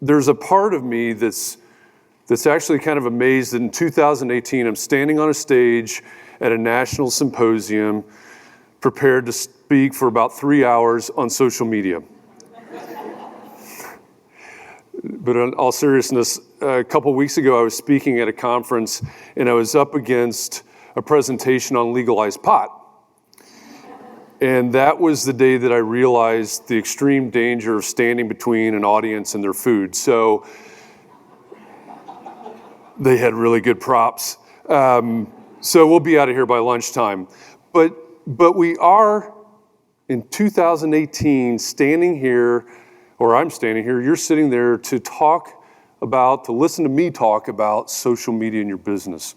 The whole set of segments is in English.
there's a part of me that's actually kind of amazed that in 2018, I'm standing on a stage at a national symposium, prepared to speak for about 3 hours on social media. But in all seriousness, a couple weeks ago, I was speaking at a conference, and I was up against a presentation on legalized pot. And that was the day that I realized the extreme danger of standing between an audience and their food. So they had really good props. So we'll be out of here by lunchtime. But we are, in 2018, standing here, or I'm standing here, you're sitting there to listen to me talk about social media in your business.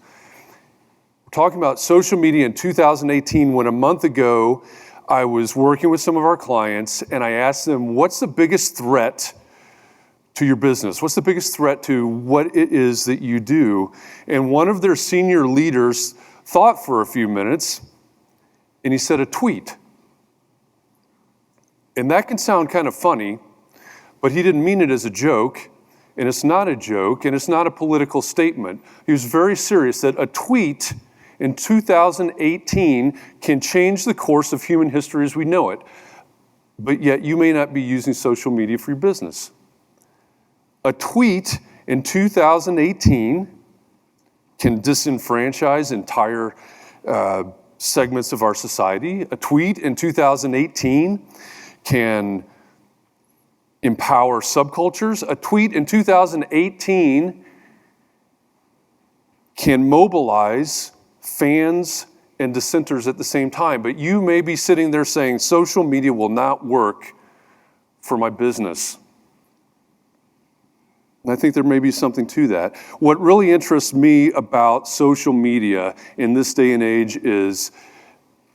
We're talking about social media in 2018, when a month ago, I was working with some of our clients, and I asked them, what's the biggest threat to your business? What's the biggest threat to what it is that you do? And one of their senior leaders thought for a few minutes, and he said, a tweet. And that can sound kind of funny, but he didn't mean it as a joke, and it's not a joke, and it's not a political statement. He was very serious that a tweet in 2018 can change the course of human history as we know it, but yet you may not be using social media for your business. A tweet in 2018 can disenfranchise entire segments of our society. A tweet in 2018 can empower subcultures. A tweet in 2018 can mobilize fans and dissenters at the same time. But you may be sitting there saying, social media will not work for my business. And I think there may be something to that. What really interests me about social media in this day and age is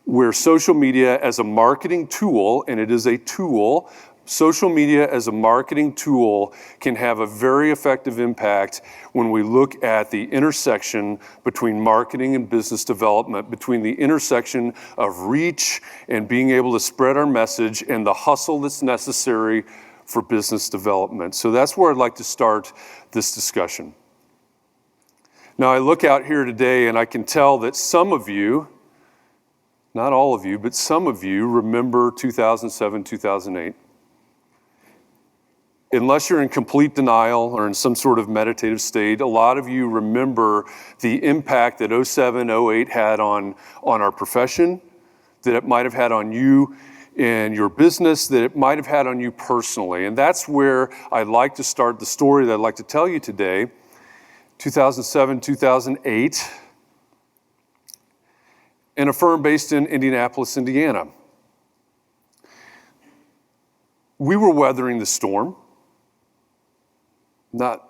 where social media as a marketing tool, and it is a tool, social media as a marketing tool can have a very effective impact when we look at the intersection between marketing and business development, between the intersection of reach and being able to spread our message and the hustle that's necessary for business development. So that's where I'd like to start this discussion. Now, I look out here today and I can tell that some of you, not all of you, but some of you remember 2007, 2008. Unless you're in complete denial or in some sort of meditative state, a lot of you remember the impact that 07, 08 had on our profession, that it might have had on you and your business, that it might have had on you personally. And that's where I'd like to start the story that I'd like to tell you today. 2007, 2008, in a firm based in Indianapolis, Indiana. We were weathering the storm. Not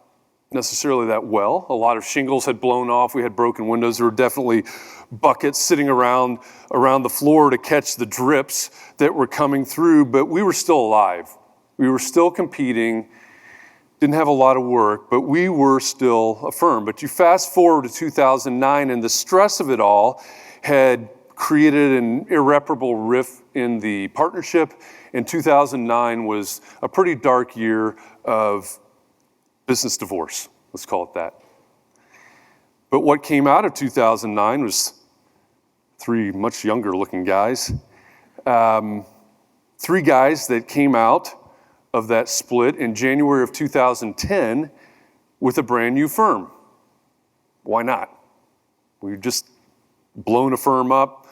necessarily that well. A lot of shingles had blown off. We had broken windows. There were definitely buckets sitting around the floor to catch the drips that were coming through, but we were still alive. We were still competing, didn't have a lot of work, but we were still a firm. But you fast forward to 2009, and the stress of it all had created an irreparable rift in the partnership, and 2009 was a pretty dark year of business divorce, let's call it that. But what came out of 2009 was three much younger looking guys. Three guys that came out of that split in January of 2010 with a brand new firm. Why not? We've just blown a firm up.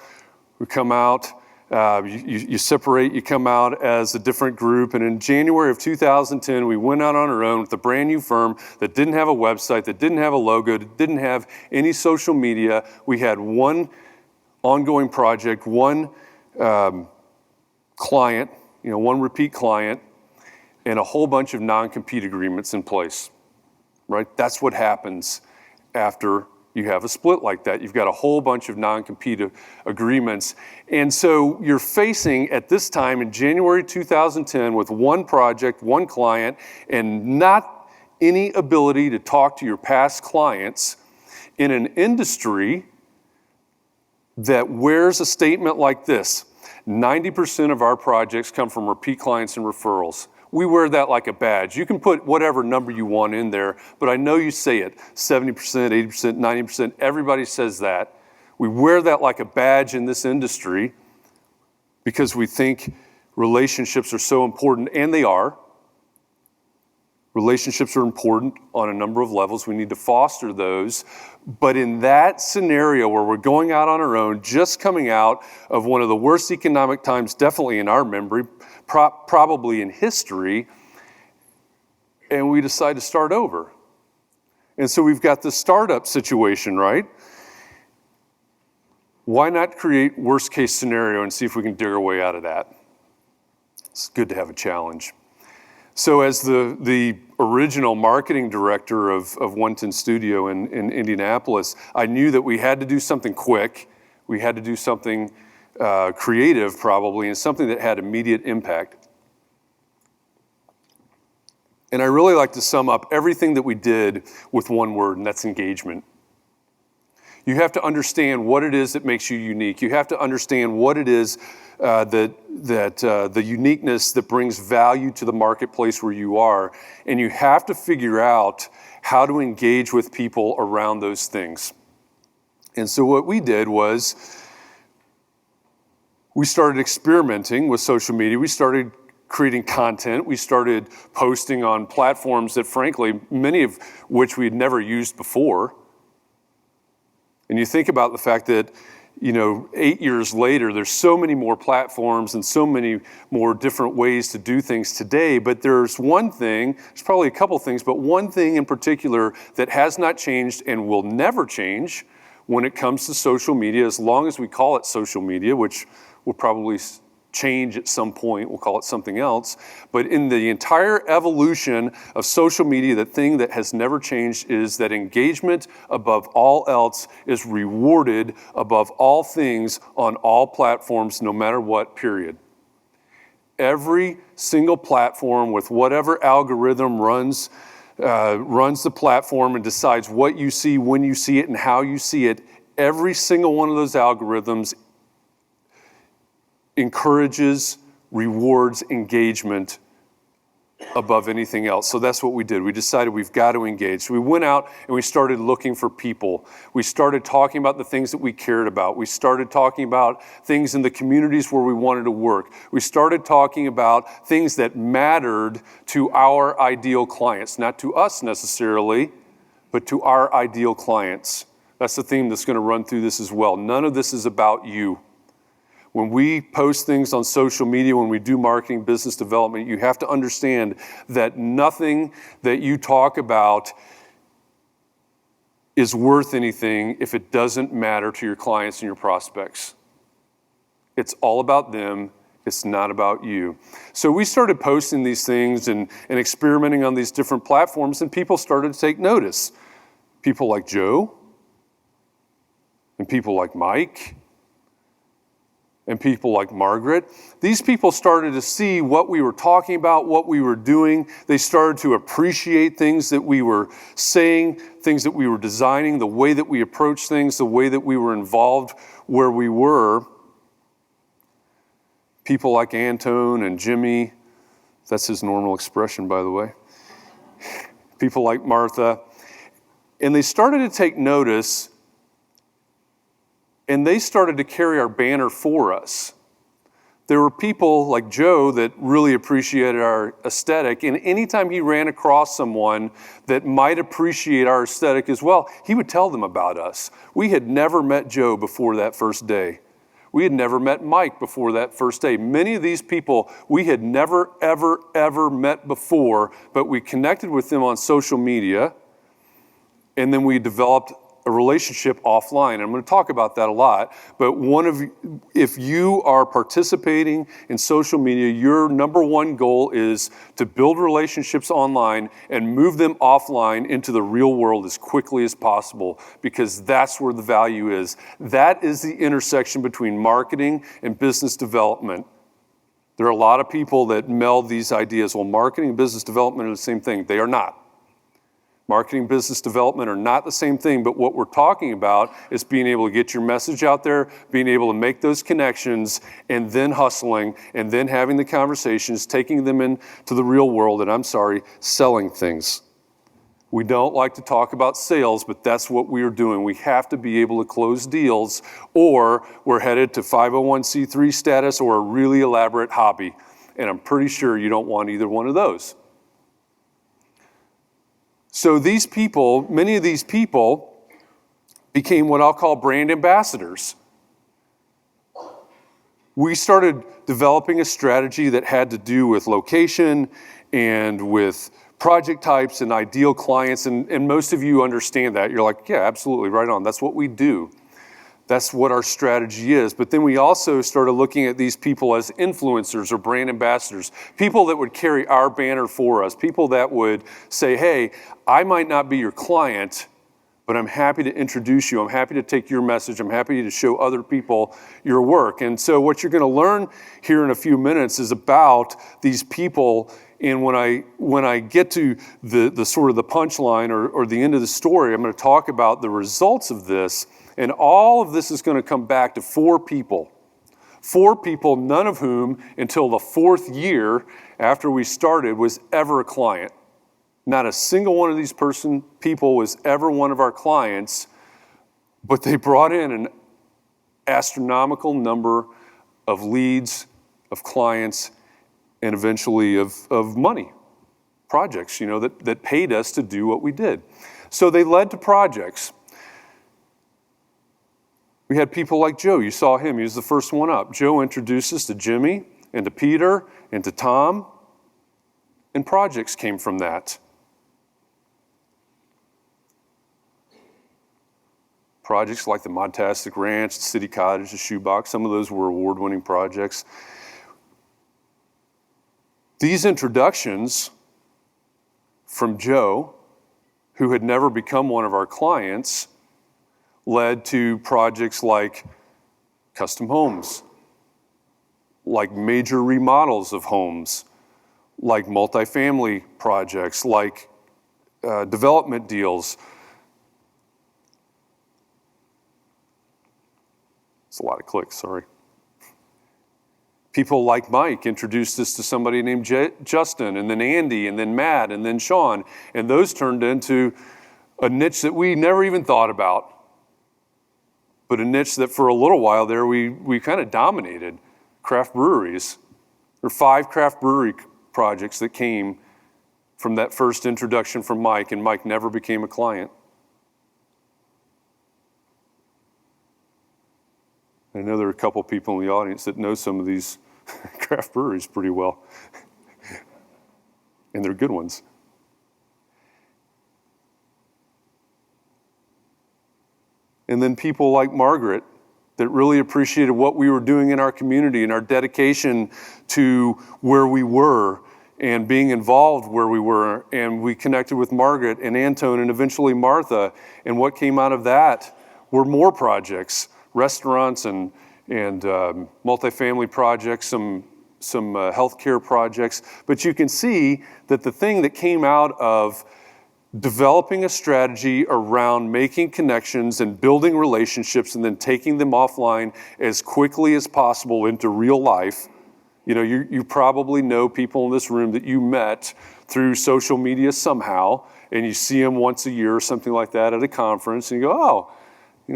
We come out. You separate, you come out as a different group. And in January of 2010, we went out on our own with a brand new firm that didn't have a website, that didn't have a logo, that didn't have any social media. We had one ongoing project, one client, one repeat client, and a whole bunch of non-compete agreements in place, right? That's what happens after you have a split like that. You've got a whole bunch of non-compete agreements. And so you're facing, at this time in January 2010, with one project, one client, and not any ability to talk to your past clients in an industry that wears a statement like this: 90% of our projects come from repeat clients and referrals. we wear that like a badge. You can put whatever number you want in there, but I know you say it, 70%, 80%, 90%, everybody says that. We wear that like a badge in this industry because we think relationships are so important, and they are. Relationships are important on a number of levels. We need to foster those. But in that scenario where we're going out on our own, just coming out of one of the worst economic times, definitely in our memory, probably in history, and we decide to start over. And so we've got this startup situation, right? Why not create worst case scenario and see if we can dig our way out of that? It's good to have a challenge. So as the original marketing director of 110 Studio in Indianapolis, I knew that we had to do something quick. We had to do something creative probably, and something that had immediate impact. And I really like to sum up everything that we did with one word, and that's engagement. You have to understand what it is that makes you unique. You have to understand what it is the uniqueness that brings value to the marketplace where you are. And you have to figure out how to engage with people around those things. And so what we did was we started experimenting with social media. We started creating content. We started posting on platforms that, frankly, many of which we had never used before. And you think about the fact that, 8 years later, there's so many more platforms and so many more different ways to do things today. But there's one thing, there's probably a couple things, but one thing in particular that has not changed and will never change when it comes to social media, as long as we call it social media, which will probably change at some point, we'll call it something else. But in the entire evolution of social media, the thing that has never changed is that engagement above all else is rewarded above all things on all platforms, no matter what, period. Every single platform with whatever algorithm runs the platform and decides what you see, when you see it, and how you see it, every single one of those algorithms encourages, rewards engagement above anything else. So that's what we did. We decided we've got to engage. So we went out and we started looking for people. We started talking about the things that we cared about. We started talking about things in the communities where we wanted to work. We started talking about things that mattered to our ideal clients, not to us necessarily, but to our ideal clients. That's the theme that's going to run through this as well. None of this is about you. When we post things on social media, when we do marketing, business development, you have to understand that nothing that you talk about is worth anything if it doesn't matter to your clients and your prospects. It's all about them. It's not about you. So we started posting these things and experimenting on these different platforms, and people started to take notice. People like Joe, and people like Mike, and people like Margaret. These people started to see what we were talking about, what we were doing. They started to appreciate things that we were saying, things that we were designing, the way that we approached things, the way that we were involved where we were. People like Antone and Jimmy, that's his normal expression, by the way. People like Martha. And they started to take notice, and they started to carry our banner for us. There were people like Joe that really appreciated our aesthetic, and anytime he ran across someone that might appreciate our aesthetic as well, he would tell them about us. We had never met Joe before that first day. We had never met Mike before that first day. Many of these people we had never, ever, ever met before, but we connected with them on social media, and then we developed a relationship offline. I'm going to talk about that a lot, but if you are participating in social media, your number one goal is to build relationships online and move them offline into the real world as quickly as possible, because that's where the value is. That is the intersection between marketing and business development. There are a lot of people that meld these ideas. Well, marketing and business development are the same thing. They are not. Marketing, business development are not the same thing, but what we're talking about is being able to get your message out there, being able to make those connections, and then hustling, and then having the conversations, taking them into the real world, and selling things. We don't like to talk about sales, but that's what we are doing. We have to be able to close deals, or we're headed to 501c3 status or a really elaborate hobby. And I'm pretty sure you don't want either one of those. So these people, many of these people became what I'll call brand ambassadors. We started developing a strategy that had to do with location and with project types and ideal clients, and most of you understand that. You're like, yeah, absolutely, right on. That's what we do. That's what our strategy is. But then we also started looking at these people as influencers or brand ambassadors, people that would carry our banner for us, people that would say, hey, I might not be your client, but I'm happy to introduce you. I'm happy to take your message. I'm happy to show other people your work. And so what you're going to learn here in a few minutes is about these people. And when I get to the sort of the punchline or the end of the story, I'm going to talk about the results of this. And all of this is going to come back to four people, none of whom until the fourth year after we started was ever a client. Not a single one of these people was ever one of our clients, but they brought in an astronomical number of leads, of clients, and eventually of money, projects, that paid us to do what we did. So they led to projects. We had people like Joe. You saw him. He was the first one up. Joe introduced us to Jimmy and to Peter and to Tom, and projects came from that. Projects like the Modtastic Ranch, the City Cottage, the Shoebox, some of those were award-winning projects. These introductions from Joe, who had never become one of our clients, led to projects like custom homes, like major remodels of homes, like multifamily projects, like development deals. It's a lot of clicks, sorry. People like Mike introduced us to somebody named Justin, and then Andy, and then Matt, and then Sean, and those turned into a niche that we never even thought about. But a niche that for a little while there we kind of dominated, craft breweries. There were 5 craft brewery projects that came from that first introduction from Mike, and Mike never became a client. I know there are a couple people in the audience that know some of these craft breweries pretty well, and they're good ones. And then people like Margaret that really appreciated what we were doing in our community and our dedication to where we were and being involved where we were. And we connected with Margaret and Antone and eventually Martha. And what came out of that were more projects, restaurants and multifamily projects, some healthcare projects. But you can see that the thing that came out of developing a strategy around making connections and building relationships and then taking them offline as quickly as possible into real life. You probably know people in this room that you met through social media somehow, and you see them once a year or something like that at a conference, and you go, oh,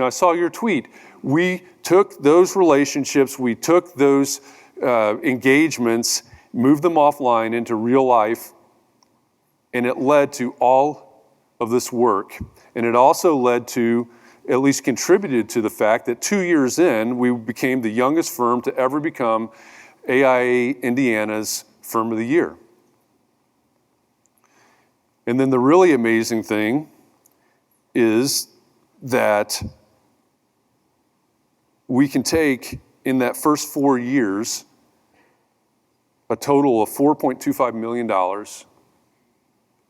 I saw your tweet. We took those relationships, we took those engagements, moved them offline into real life, and it led to all of this work. And it also led to, at least contributed to the fact that 2 years in, we became the youngest firm to ever become AIA Indiana's Firm of the Year. And then the really amazing thing is that we can take, in that first 4 years, a total of $4.25 million,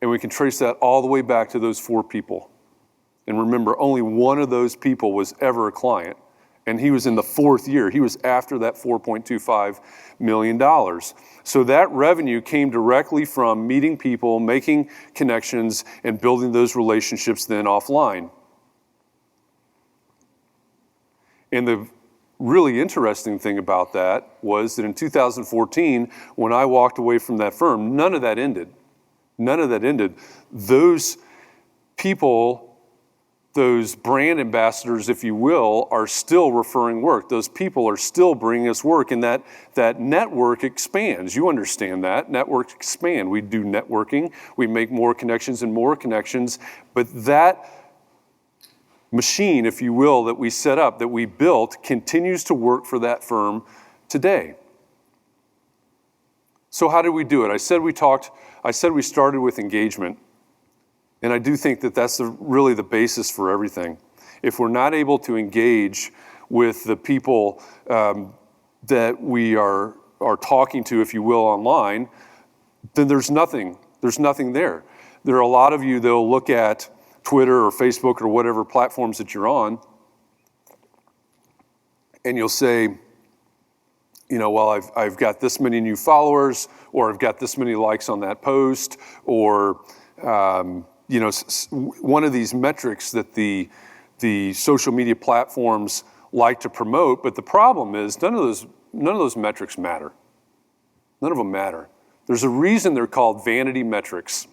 and we can trace that all the way back to those 4 people. And remember, only one of those people was ever a client. And he was in the fourth year. He was after that $4.25 million. So that revenue came directly from meeting people, making connections, and building those relationships then offline. And the really interesting thing about that was that in 2014, when I walked away from that firm, none of that ended. None of that ended. Those people, those brand ambassadors, if you will, are still referring work. Those people are still bringing us work, and that network expands. You understand that. Networks expand. We do networking. We make more connections and more connections, but that machine, if you will, that we set up, that we built, continues to work for that firm today. So how did we do it? I said we started with engagement. And I do think that that's really the basis for everything. If we're not able to engage with the people that we are talking to, if you will, online, then there's nothing there. There are a lot of you that will look at Twitter or Facebook or whatever platforms that you're on, and you'll say, well, I've got this many new followers, or I've got this many likes on that post, or one of these metrics that the social media platforms like to promote, but the problem is none of those metrics matter. None of them matter. There's a reason they're called vanity metrics.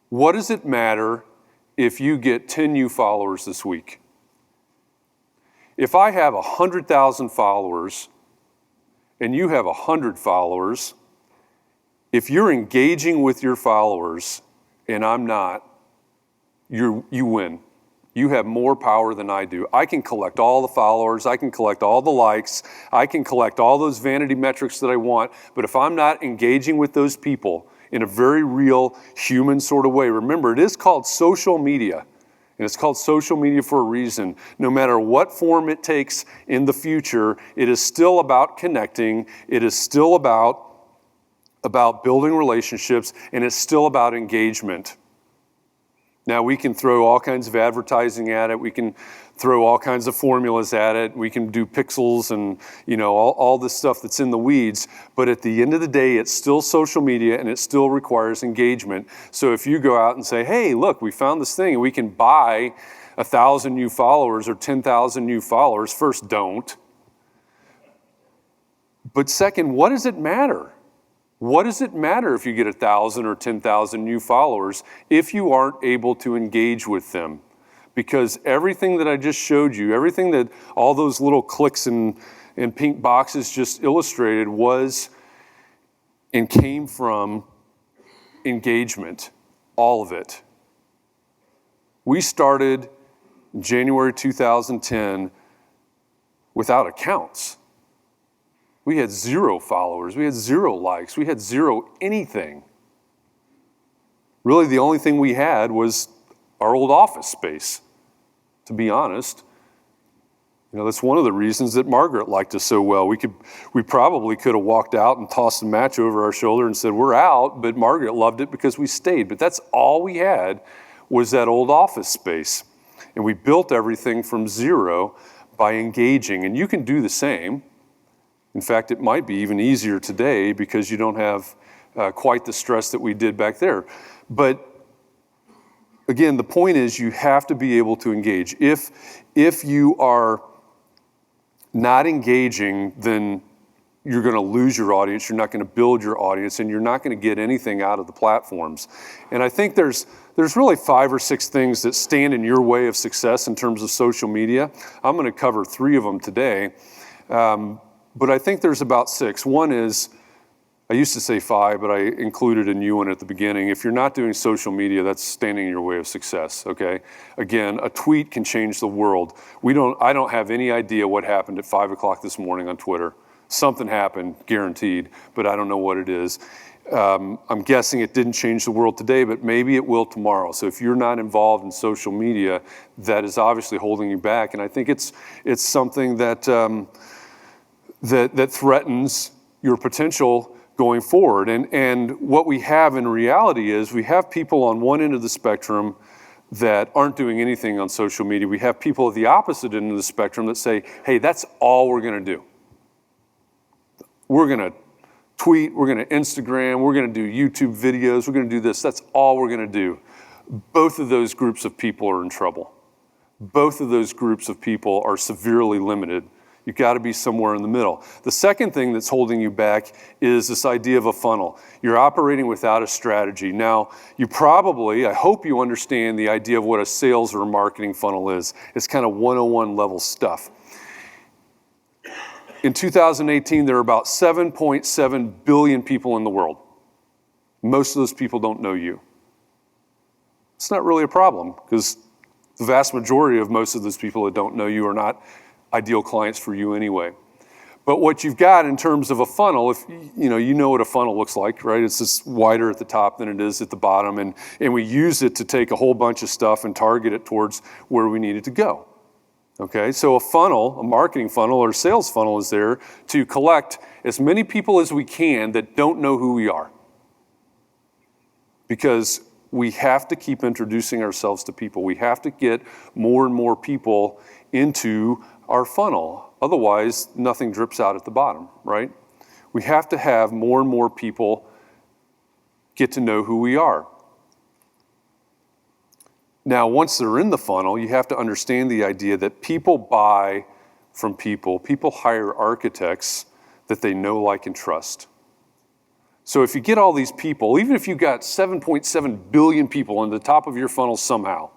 What does it matter if you get 10 new followers this week? If I have 100,000 followers and you have 100 followers, if you're engaging with your followers and I'm not, you win. You have more power than I do. I can collect all the followers, I can collect all the likes, I can collect all those vanity metrics that I want, but if I'm not engaging with those people in a very real human sort of way, remember, it is called social media. And it's called social media for a reason. No matter what form it takes in the future, it is still about connecting. It is still about building relationships, and it's still about engagement. Now, we can throw all kinds of advertising at it. We can throw all kinds of formulas at it. We can do pixels and all this stuff that's in the weeds. But at the end of the day, it's still social media, and it still requires engagement. So if you go out and say, hey, look, we found this thing, and we can buy 1,000 new followers or 10,000 new followers, first, don't. But second, what does it matter? What does it matter if you get 1,000 or 10,000 new followers if you aren't able to engage with them? Because everything that I just showed you, everything that all those little clicks and pink boxes just illustrated was and came from engagement, all of it. We started in January 2010 without accounts. We had 0 followers, we had 0 likes, we had 0 anything. Really, the only thing we had was our old office space, to be honest. That's one of the reasons that Margaret liked us so well. We probably could have walked out and tossed a match over our shoulder and said, we're out, but Margaret loved it because we stayed. But that's all we had was that old office space. And we built everything from 0 by engaging, and you can do the same. In fact, it might be even easier today because you don't have quite the stress that we did back there. But again, the point is you have to be able to engage. If you are not engaging, then you're going to lose your audience, you're not going to build your audience, and you're not going to get anything out of the platforms. And I think there's really 5 or 6 things that stand in your way of success in terms of social media. I'm going to cover 3 of them today. But I think there's about 6. One is, I used to say 5, but I included a new one at the beginning. If you're not doing social media, that's standing in your way of success, okay? Again, a tweet can change the world. I don't have any idea what happened at 5 o'clock this morning on Twitter. Something happened, guaranteed, but I don't know what it is. I'm guessing it didn't change the world today, but maybe it will tomorrow. So if you're not involved in social media, that is obviously holding you back. And I think it's something that threatens your potential going forward. And what we have in reality is we have people on one end of the spectrum that aren't doing anything on social media. We have people at the opposite end of the spectrum that say, hey, that's all we're going to do. We're going to tweet, we're going to Instagram, we're going to do YouTube videos, we're going to do this. That's all we're going to do. Both of those groups of people are in trouble. Both of those groups of people are severely limited. You've got to be somewhere in the middle. The second thing that's holding you back is this idea of a funnel. You're operating without a strategy. Now, I hope you understand the idea of what a sales or a marketing funnel is. It's kind of 101 level stuff. In 2018, there are about 7.7 billion people in the world. Most of those people don't know you. It's not really a problem because the vast majority of most of those people that don't know you are not ideal clients for you anyway. But what you've got in terms of a funnel, if you know what a funnel looks like, right? It's just wider at the top than it is at the bottom, and we use it to take a whole bunch of stuff and target it towards where we need it to go. Okay, so a funnel, a marketing funnel or a sales funnel is there to collect as many people as we can that don't know who we are. Because we have to keep introducing ourselves to people. We have to get more and more people into our funnel. Otherwise, nothing drips out at the bottom, right? We have to have more and more people get to know who we are. Now, once they're in the funnel, you have to understand the idea that people buy from people. People hire architects that they know, like, and trust. So if you get all these people, even if you got 7.7 billion people on the top of your funnel somehow,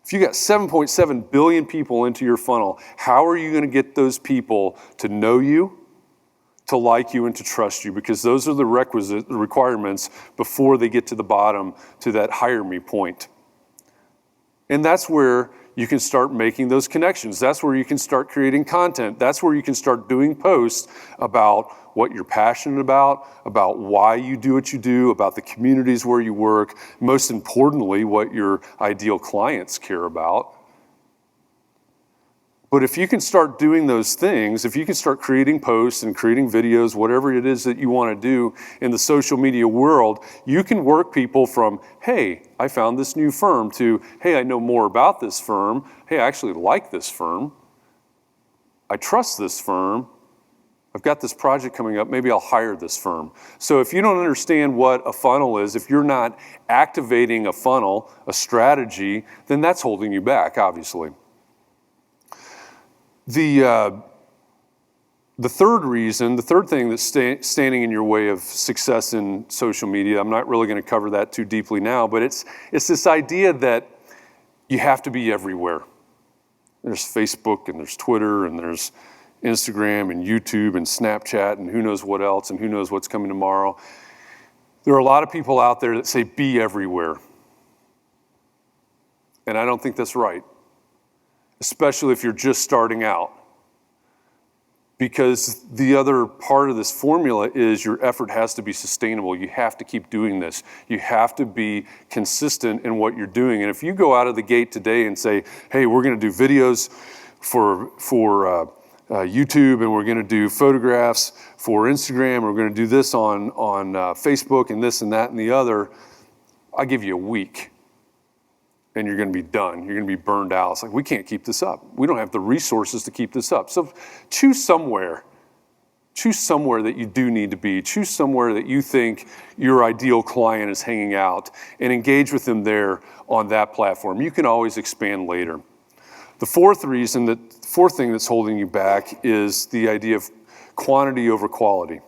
if you got 7.7 billion people into your funnel, how are you going to get those people to know you, to like you, and to trust you? Because those are the requirements before they get to the bottom, to that hire me point. And that's where you can start making those connections. That's where you can start creating content. That's where you can start doing posts about what you're passionate about why you do what you do, about the communities where you work, most importantly, what your ideal clients care about. But if you can start doing those things, if you can start creating posts and creating videos, whatever it is that you want to do in the social media world, you can work people from, hey, I found this new firm, to, hey, I know more about this firm. Hey, I actually like this firm. I trust this firm. I've got this project coming up. Maybe I'll hire this firm. So if you don't understand what a funnel is, if you're not activating a funnel, a strategy, then that's holding you back, obviously. The third thing that's standing in your way of success in social media, I'm not really going to cover that too deeply now, but it's this idea that you have to be everywhere. There's Facebook and there's Twitter and there's Instagram and YouTube and Snapchat and who knows what else and who knows what's coming tomorrow. There are a lot of people out there that say be everywhere. And I don't think that's right, especially if you're just starting out. Because the other part of this formula is your effort has to be sustainable. You have to keep doing this. You have to be consistent in what you're doing. And if you go out of the gate today and say, hey, we're going to do videos for YouTube, and we're going to do photographs for Instagram, we're going to do this on Facebook, and this and that and the other, I'll give you a week. And you're going to be done. You're going to be burned out. It's like, we can't keep this up. We don't have the resources to keep this up. So choose somewhere. Choose somewhere that you do need to be. Choose somewhere that you think your ideal client is hanging out, and engage with them there on that platform. You can always expand later. The fourth thing that's holding you back is the idea of quantity over quality.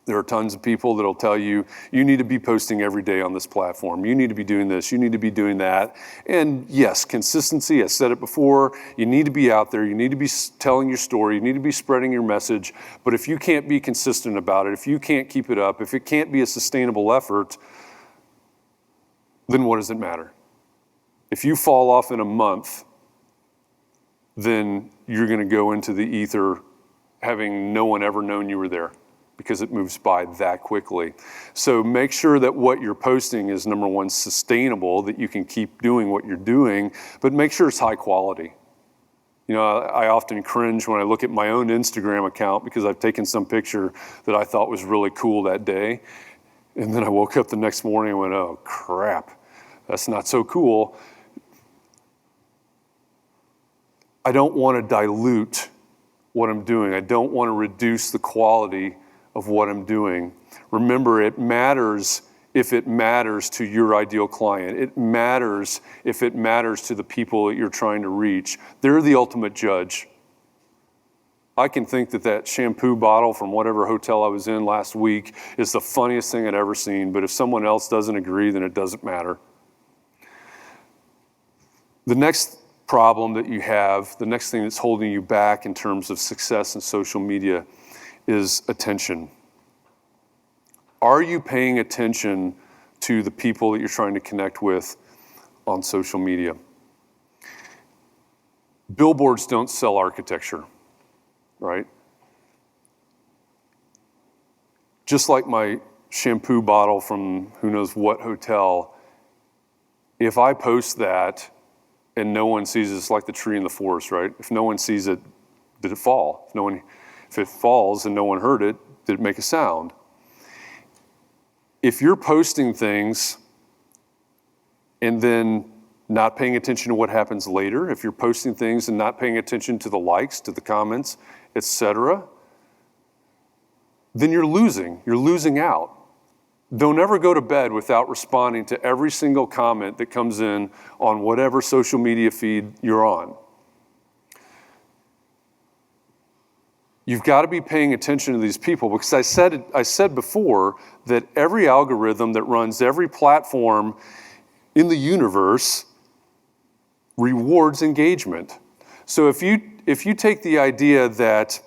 There are tons of people that'll tell you, you need to be posting every day on this platform. You need to be doing this. You need to be doing that. And yes, consistency, I said it before, you need to be out there. You need to be telling your story. You need to be spreading your message. But if you can't be consistent about it, if you can't keep it up, if it can't be a sustainable effort, then what does it matter? If you fall off in a month, then you're going to go into the ether having no one ever known you were there, because it moves by that quickly. So make sure that what you're posting is, number one, sustainable, that you can keep doing what you're doing, but make sure it's high quality. You know, I often cringe when I look at my own Instagram account because I've taken some picture that I thought was really cool that day, and then I woke up the next morning and went, oh crap, That's not so cool. I don't want to dilute what I'm doing. I don't want to reduce the quality of what I'm doing. Remember, it matters if it matters to your ideal client. It matters if it matters to the people that you're trying to reach. They're the ultimate judge. I can think that shampoo bottle from whatever hotel I was in last week is the funniest thing I'd ever seen, but if someone else doesn't agree, then it doesn't matter. The next problem that you have, the next thing that's holding you back in terms of success in social media is attention. Are you paying attention to the people that you're trying to connect with on social media? Billboards don't sell architecture, right? Just like my shampoo bottle from who knows what hotel, if I post that and no one sees it, it's like the tree in the forest, right? If no one sees it, did it fall? If it falls and no one heard it, did it make a sound? If you're posting things and then not paying attention to what happens later, if you're posting things and not paying attention to the likes, to the comments, etc., then you're losing out. Don't ever go to bed without responding to every single comment that comes in on whatever social media feed you're on. You've got to be paying attention to these people, because I said before that every algorithm that runs every platform in the universe rewards engagement. So if you take the idea that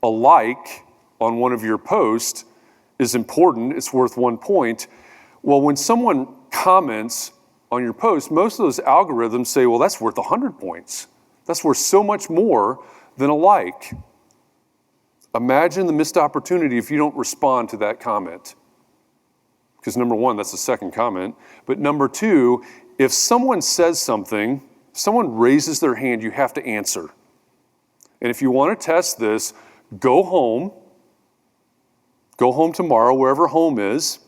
a like on one of your posts is important, it's worth 1 point, well, when someone comments on your post, most of those algorithms say, well, that's worth 100 points. That's worth so much more than a like. Imagine the missed opportunity if you don't respond to that comment. Because number one, that's the second comment. But number two, if someone says something, someone raises their hand, you have to answer. And if you want to test this, go home tomorrow, wherever home is,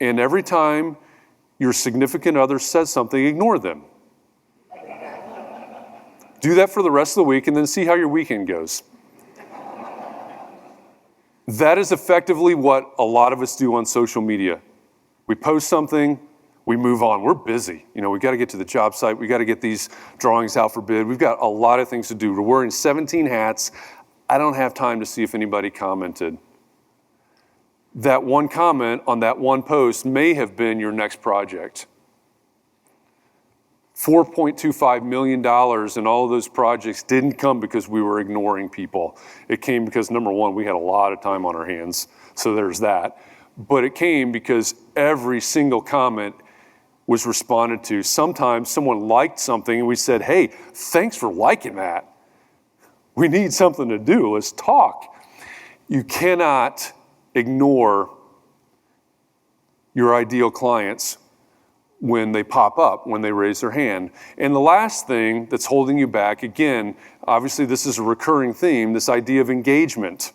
and every time your significant other says something, ignore them. Do that for the rest of the week and then see how your weekend goes. That is effectively what a lot of us do on social media. We post something, we move on. We're busy. We got to get to the job site. We got to get these drawings out for bid. We've got a lot of things to do. We're wearing 17 hats. I don't have time to see if anybody commented. That one comment on that one post may have been your next project. $4.25 million in all of those projects didn't come because we were ignoring people. It came because, number one, we had a lot of time on our hands, so there's that. But it came because every single comment was responded to. Sometimes someone liked something and we said, hey, thanks for liking that. We need something to do. Let's talk. You cannot ignore your ideal clients when they pop up, when they raise their hand. And the last thing that's holding you back, again, obviously this is a recurring theme, this idea of engagement.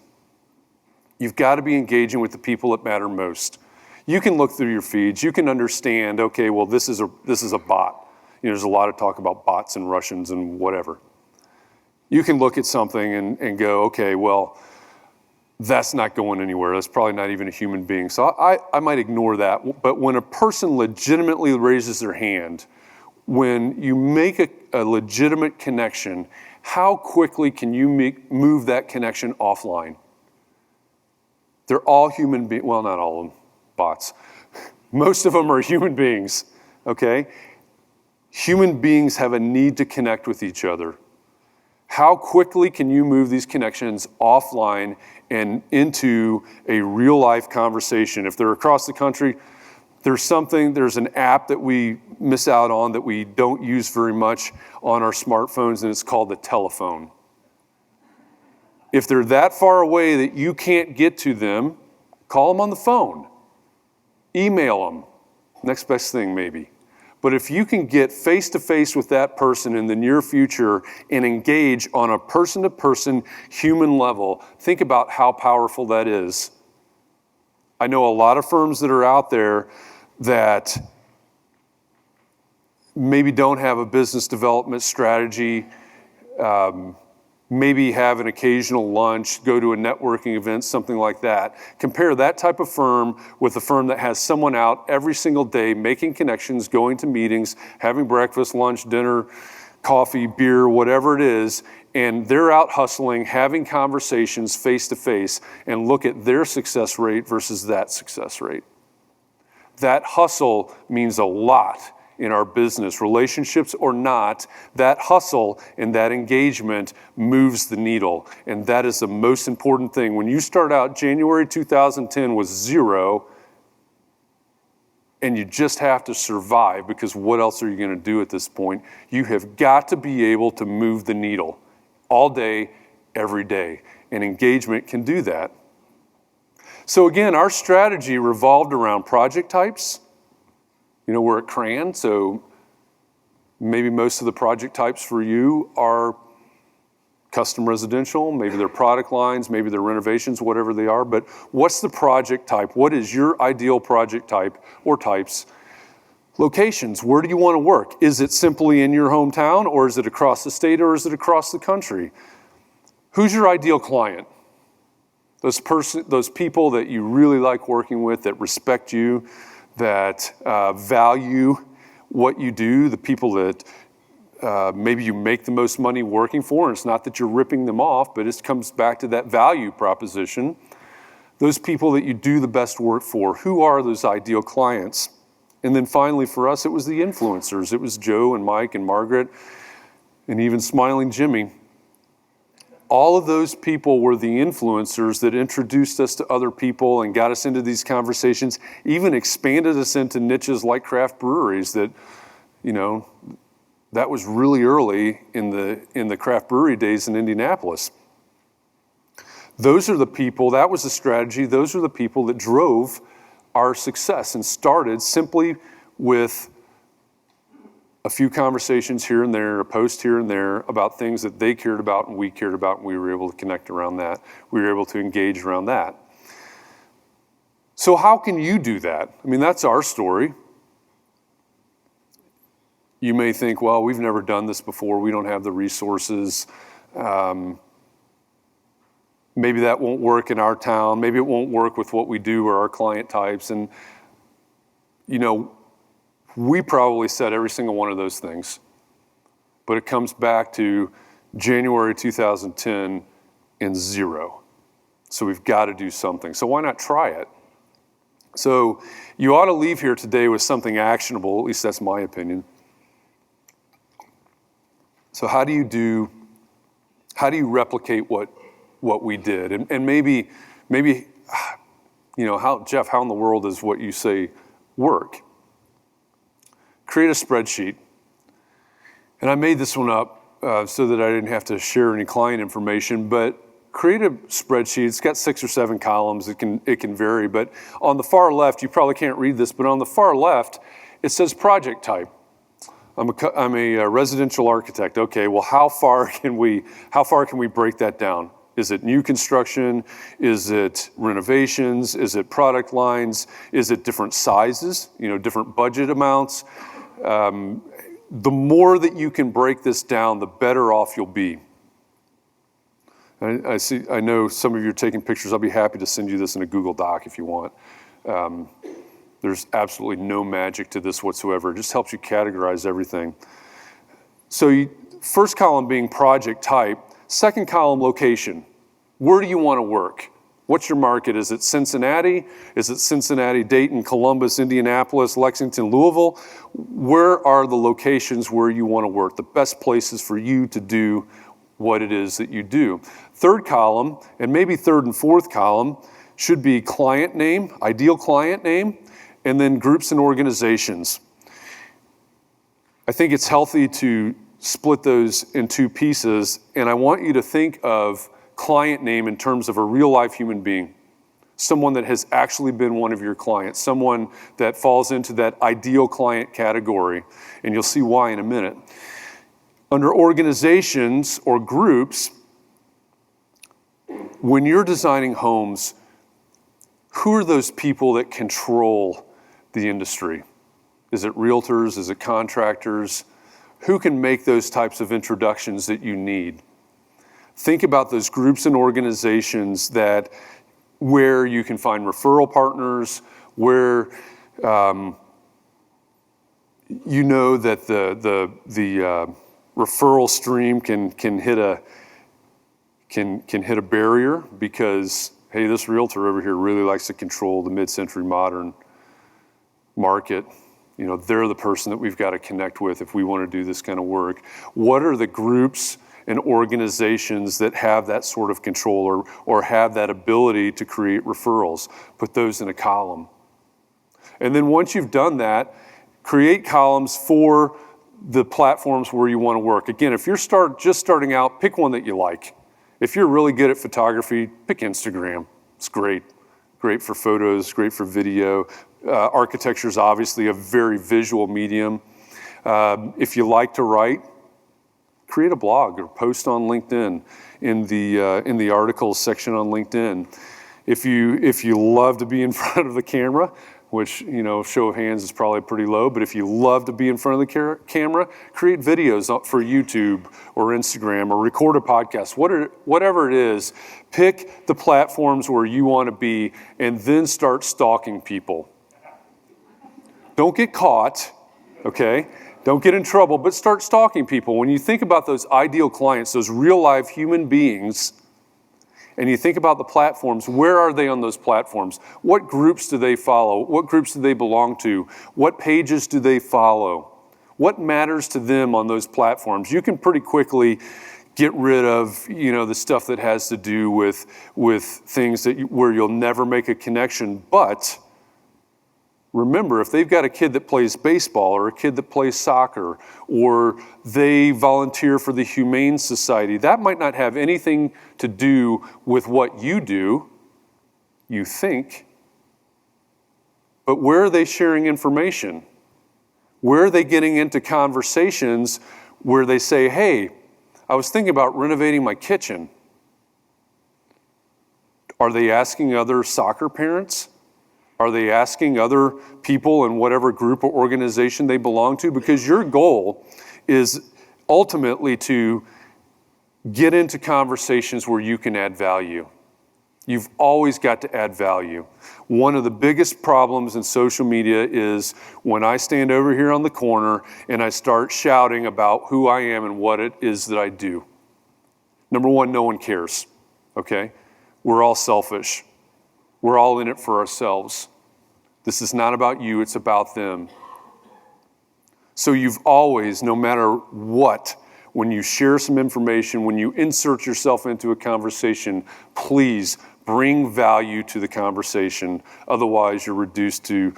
You've got to be engaging with the people that matter most. You can look through your feeds, you can understand, okay, well, this is a bot. There's a lot of talk about bots and Russians and whatever. You can look at something and go, okay, well, that's not going anywhere. That's probably not even a human being. So I might ignore that. But when a person legitimately raises their hand, when you make a legitimate connection, how quickly can you move that connection offline? They're all human beings. Well, not all of them, bots. Most of them are human beings, okay? Human beings have a need to connect with each other. How quickly can you move these connections offline and into a real life conversation? If they're across the country, there's an app that we miss out on that we don't use very much on our smartphones, and it's called the telephone. If they're that far away that you can't get to them, call them on the phone, email them, next best thing maybe. But if you can get face-to-face with that person in the near future and engage on a person-to-person human level, think about how powerful that is. I know a lot of firms that are out there that maybe don't have a business development strategy, maybe have an occasional lunch, go to a networking event, something like that. Compare that type of firm with a firm that has someone out every single day making connections, going to meetings, having breakfast, lunch, dinner, coffee, beer, whatever it is, and they're out hustling, having conversations face to face, and look at their success rate versus that success rate. That hustle means a lot in our business, relationships or not. That hustle and that engagement moves the needle, and that is the most important thing. When you start out January 2010 with 0, and you just have to survive, because what else are you going to do at this point? You have got to be able to move the needle all day, every day, and engagement can do that. So again, our strategy revolved around project types. We're at Cran, so maybe most of the project types for you are custom residential, maybe they're product lines, maybe they're renovations, whatever they are. But what's the project type? What is your ideal project type or types? Locations, where do you want to work? Is it simply in your hometown, or is it across the state, or is it across the country? Who's your ideal client? Those people that you really like working with, that respect you, that value what you do, the people that maybe you make the most money working for, and it's not that you're ripping them off, but it comes back to that value proposition. Those people that you do the best work for, who are those ideal clients? And then finally for us, it was the influencers. It was Joe and Mike and Margaret and even Smiling Jimmy. All of those people were the influencers that introduced us to other people and got us into these conversations, even expanded us into niches like craft breweries that, that was really early in the craft brewery days in Indianapolis. Those are the people, that was the strategy, those are the people that drove our success and started simply with a few conversations here and there, a post here and there about things that they cared about and we cared about, and we were able to connect around that. We were able to engage around that. So how can you do that? I mean, that's our story. You may think, well, we've never done this before. We don't have the resources. Maybe that won't work in our town. Maybe it won't work with what we do or our client types. And, we probably said every single one of those things, but it comes back to January 2010 and 0. So we've got to do something. So why not try it? So you ought to leave here today with something actionable, at least that's my opinion. So how do you replicate what we did? And maybe, Jeff, how in the world does what you say work? Create a spreadsheet. And I made this one up so that I didn't have to share any client information, but create a spreadsheet. It's got 6 or 7 columns. It can vary, but on the far left, you probably can't read this, but on the far left, it says project type. I'm a residential architect. Okay, well, how far can we break that down? Is it new construction? Is it renovations? Is it product lines? Is it different sizes? Different budget amounts? The more that you can break this down, the better off you'll be. I know some of you are taking pictures. I'll be happy to send you this in a Google Doc if you want. There's absolutely no magic to this whatsoever. It just helps you categorize everything. So first column being project type, second column location. Where do you want to work? What's your market? Is it Cincinnati? Is it Cincinnati, Dayton, Columbus, Indianapolis, Lexington, Louisville? Where are the locations where you want to work? The best places for you to do what it is that you do. Third column, and maybe third and fourth column, should be client name, ideal client name, and then groups and organizations. I think it's healthy to split those in 2 pieces, and I want you to think of client name in terms of a real life human being, someone that has actually been one of your clients, someone that falls into that ideal client category, and you'll see why in a minute. Under organizations or groups, when you're designing homes, who are those people that control the industry? Is it realtors? Is it contractors? Who can make those types of introductions that you need? Think about those groups and organizations where you can find referral partners, where you know that the referral stream can hit a barrier because, hey, this realtor over here really likes to control the mid-century modern market. You know, they're the person that we've got to connect with if we want to do this kind of work. What are the groups and organizations that have that sort of control or have that ability to create referrals? Put those in a column. And then once you've done that, create columns for the platforms where you want to work. Again, if you're just starting out, pick one that you like. If you're really good at photography, pick Instagram. It's great. Great for photos, great for video. Architecture is obviously a very visual medium. If you like to write, create a blog or post on LinkedIn in the articles section on LinkedIn. If you love to be in front of the camera, which, you know, show of hands is probably pretty low, but if you love to be in front of the camera, create videos for YouTube or Instagram or record a podcast, whatever it is. Pick the platforms where you want to be and then start stalking people. Don't get caught, okay? Don't get in trouble, but start stalking people. When you think about those ideal clients, those real life human beings, and you think about the platforms, where are they on those platforms? What groups do they follow? What groups do they belong to? What pages do they follow? What matters to them on those platforms? You can pretty quickly get rid of, you know, the stuff that has to do with things where you'll never make a connection. But remember, if they've got a kid that plays baseball or a kid that plays soccer or they volunteer for the Humane Society, that might not have anything to do with what you do, you think. But where are they sharing information? Where are they getting into conversations where they say, hey, I was thinking about renovating my kitchen? Are they asking other soccer parents? Are they asking other people in whatever group or organization they belong to? Because your goal is ultimately to get into conversations where you can add value. You've always got to add value. One of the biggest problems in social media is when I stand over here on the corner and I start shouting about who I am and what it is that I do. Number one, no one cares, okay? We're all selfish. We're all in it for ourselves. This is not about you, it's about them. So you've always, no matter what, when you share some information, when you insert yourself into a conversation, please bring value to the conversation. Otherwise, you're reduced to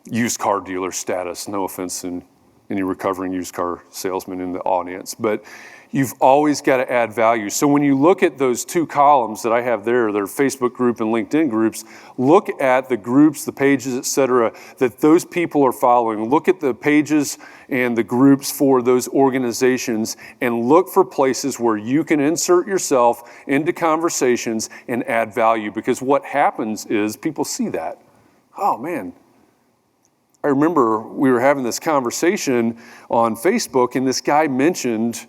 used car dealer status. No offense to any recovering used car salesman in the audience, but you've always got to add value. So when you look at those two columns that I have there, their Facebook group and LinkedIn groups, look at the groups, the pages, et cetera, that those people are following. Look at the pages and the groups for those organizations and look for places where you can insert yourself into conversations and add value. Because what happens is people see that. Oh man, I remember we were having this conversation on Facebook and this guy mentioned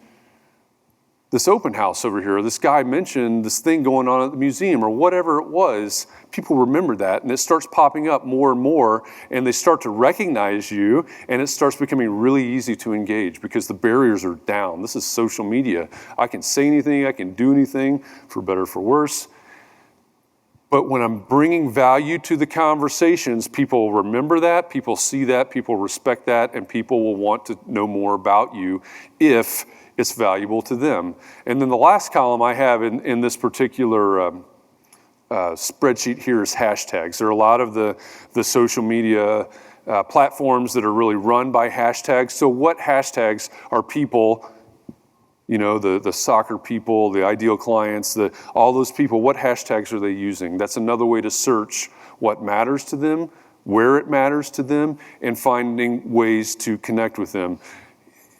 this open house over here, this guy mentioned this thing going on at the museum or whatever it was. People remember that and it starts popping up more and more and they start to recognize you and it starts becoming really easy to engage because the barriers are down. This is social media. I can say anything, I can do anything, for better or for worse. But when I'm bringing value to the conversations, people remember that, people see that, people respect that, and people will want to know more about you if it's valuable to them. And then the last column I have in this particular spreadsheet here is hashtags. There are a lot of the social media platforms that are really run by hashtags. So what hashtags are people, you know, the soccer people, the ideal clients, all those people, what hashtags are they using? That's another way to search what matters to them, where it matters to them, and finding ways to connect with them.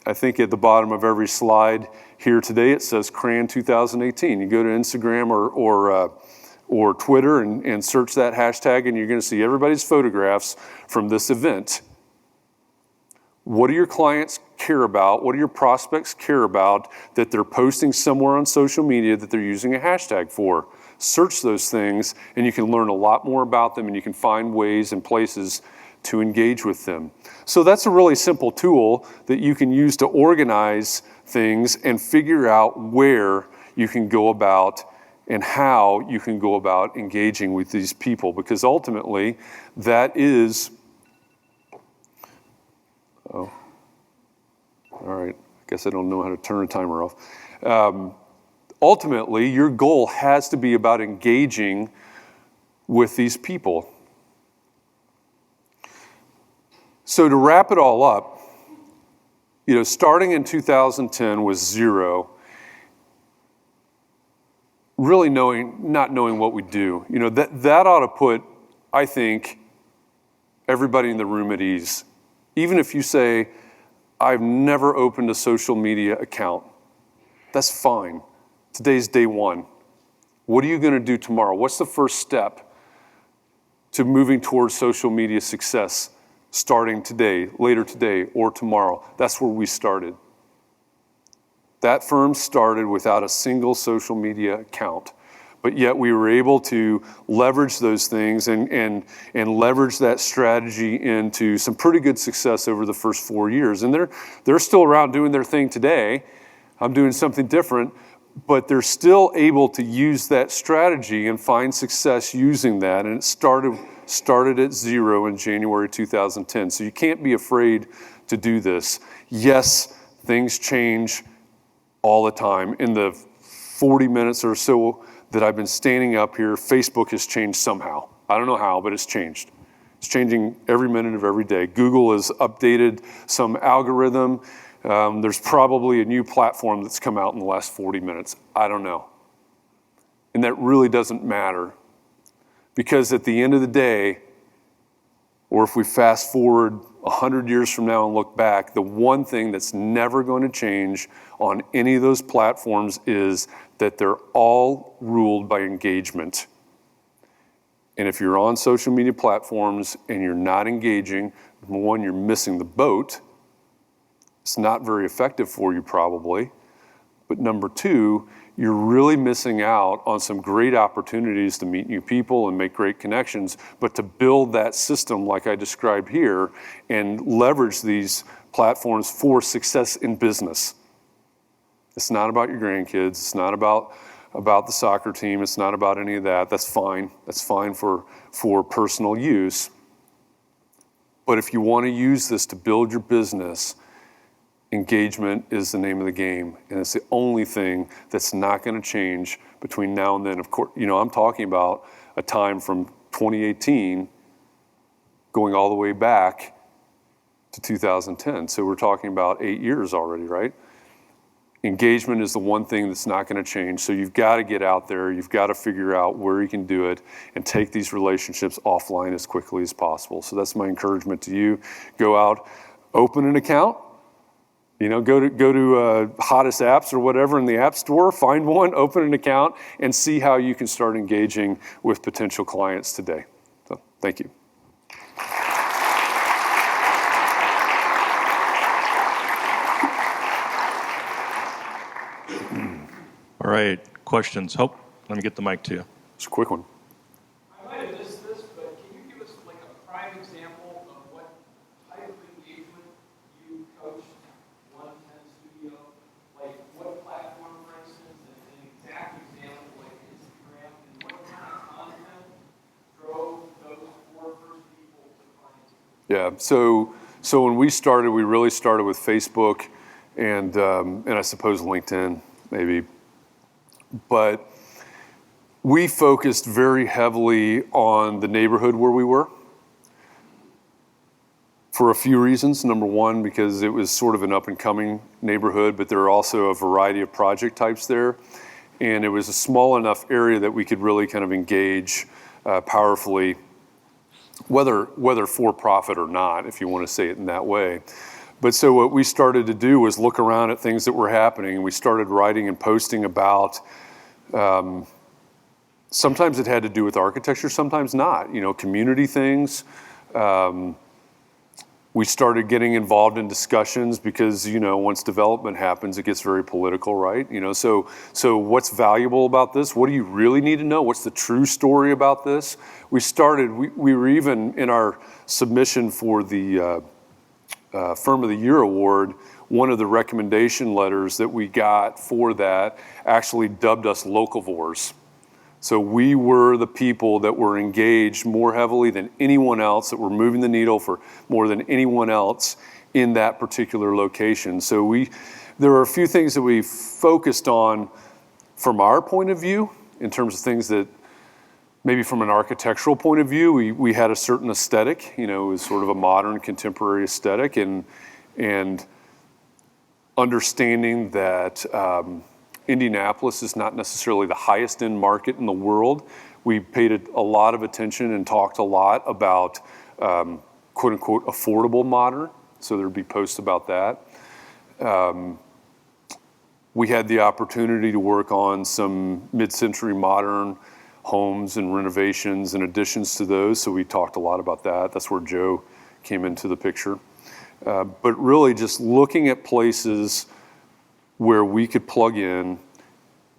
I think at the bottom of every slide here today, it says CRAN 2018. You go to Instagram or Twitter and search that hashtag, and you're going to see everybody's photographs from this event. What do your clients care about? What do your prospects care about that they're posting somewhere on social media that they're using a hashtag for? Search those things, and you can learn a lot more about them, and you can find ways and places to engage with them. So that's a really simple tool that you can use to organize things and figure out where you can go about and how you can go about engaging with these people, because ultimately that is, all right, I guess I don't know how to turn a timer off. Ultimately, your goal has to be about engaging with these people. So to wrap it all up, starting in 2010 was zero. Really not knowing what we do. That ought to put, I think, everybody in the room at ease. Even if you say, I've never opened a social media account, that's fine. Today's day one. What are you going to do tomorrow? What's the first step to moving towards social media success starting today, later today, or tomorrow? That's where we started. That firm started without a single social media account, but yet we were able to leverage those things and leverage that strategy into some pretty good success over the first 4 years. And they're still around doing their thing today. I'm doing something different, but they're still able to use that strategy and find success using that. And it started at zero in January 2010. So you can't be afraid to do this. Yes, things change all the time. In the 40 minutes or so that I've been standing up here, Facebook has changed somehow. I don't know how, but it's changed. It's changing every minute of every day. Google has updated some algorithm. There's probably a new platform that's come out in the last 40 minutes. I don't know. And that really doesn't matter, because at the end of the day, or if we fast forward 100 years from now and look back, the one thing that's never going to change on any of those platforms is that they're all ruled by engagement. And if you're on social media platforms and you're not engaging, number one, you're missing the boat. It's not very effective for you probably. But number two, you're really missing out on some great opportunities to meet new people and make great connections, but to build that system like I described here and leverage these platforms for success in business. It's not about your grandkids. It's not about the soccer team. It's not about any of that. That's fine. That's fine for personal use. But if you want to use this to build your business, engagement is the name of the game, and it's the only thing that's not going to change between now and then. Of course, I'm talking about a time from 2018 going all the way back to 2010. So we're talking about 8 years already, right? Engagement is the one thing that's not going to change. So you've got to get out there. You've got to figure out where you can do it and take these relationships offline as quickly as possible. So that's my encouragement to you. Go out, open an account. Go to Hottest Apps or whatever in the App Store, find one, open an account, and see how you can start engaging with potential clients today. So, thank you. All right, questions? Let me get the mic to you. It's a quick one. I might have missed this, but can you give us like a prime example of what type of engagement you coached 110 Studio? Like what platform, for instance, and an exact example like Instagram, and what kind of content drove those 4 first people to clients? Yeah, so when we started, we really started with Facebook and I suppose LinkedIn maybe. But we focused very heavily on the neighborhood where we were for a few reasons. Number one, because it was sort of an up-and-coming neighborhood, but there are also a variety of project types there. And it was a small enough area that we could really kind of engage powerfully, whether for profit or not, if you want to say it in that way. But so what we started to do was look around at things that were happening. We started writing and posting about sometimes it had to do with architecture, sometimes not. Community things. We started getting involved in discussions because, once development happens, it gets very political, right? So what's valuable about this? What do you really need to know? What's the true story about this? We were even in our submission for the Firm of the Year award, one of the recommendation letters that we got for that actually dubbed us locavores. So we were the people that were engaged more heavily than anyone else, that were moving the needle for more than anyone else in that particular location. So there are a few things that we focused on from our point of view, in terms of things that maybe from an architectural point of view, we had a certain aesthetic. It was sort of a modern contemporary aesthetic, and understanding that Indianapolis is not necessarily the highest end market in the world. We paid a lot of attention and talked a lot about quote unquote affordable modern. So there'd be posts about that. We had the opportunity to work on some mid-century modern homes and renovations and additions to those. So we talked a lot about that. That's where Joe came into the picture. But really just looking at places where we could plug in,